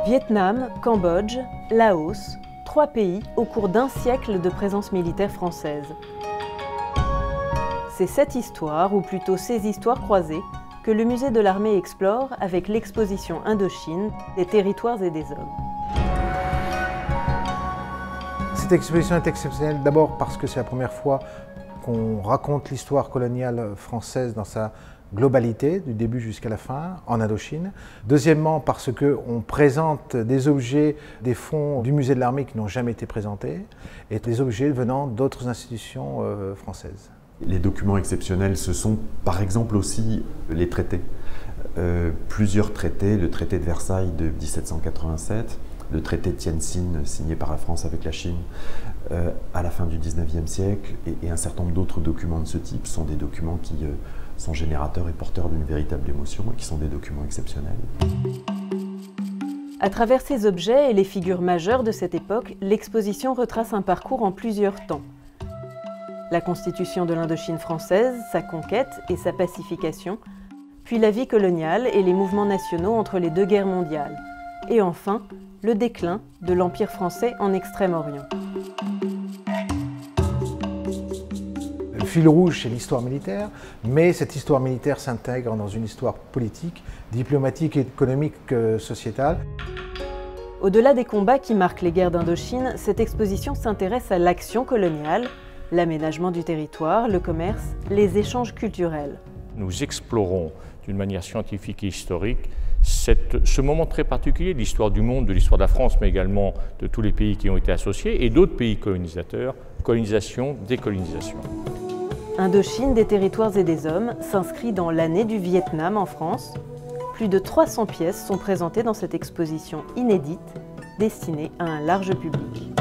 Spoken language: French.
Vietnam, Cambodge, Laos, 3 pays au cours d'un siècle de présence militaire française. C'est cette histoire, ou plutôt ces histoires croisées, que le musée de l'armée explore avec l'exposition Indochine, des territoires et des hommes. Cette exposition est exceptionnelle d'abord parce que c'est la première fois qu'on raconte l'histoire coloniale française dans sa globalité, du début jusqu'à la fin, en Indochine. Deuxièmement, parce qu'on présente des objets des fonds du musée de l'armée qui n'ont jamais été présentés, et des objets venant d'autres institutions françaises. Les documents exceptionnels, ce sont par exemple aussi les traités. Plusieurs traités, le traité de Versailles de 1787, le traité de Tientsin signé par la France avec la Chine à la fin du 19e siècle, et un certain nombre d'autres documents de ce type sont des documents qui sont générateurs et porteurs d'une véritable émotion et qui sont des documents exceptionnels. À travers ces objets et les figures majeures de cette époque, l'exposition retrace un parcours en plusieurs temps. La constitution de l'Indochine française, sa conquête et sa pacification, puis la vie coloniale et les mouvements nationaux entre les deux guerres mondiales, et enfin, le déclin de l'Empire français en Extrême-Orient. Le fil rouge, c'est l'histoire militaire, mais cette histoire militaire s'intègre dans une histoire politique, diplomatique, économique, sociétale. Au-delà des combats qui marquent les guerres d'Indochine, cette exposition s'intéresse à l'action coloniale, l'aménagement du territoire, le commerce, les échanges culturels. Nous explorons d'une manière scientifique et historique ce moment très particulier de l'histoire du monde, de l'histoire de la France, mais également de tous les pays qui ont été associés et d'autres pays colonisateurs, colonisation, décolonisation. Indochine, des territoires et des hommes s'inscrit dans l'année du Vietnam en France. Plus de 300 pièces sont présentées dans cette exposition inédite, destinée à un large public.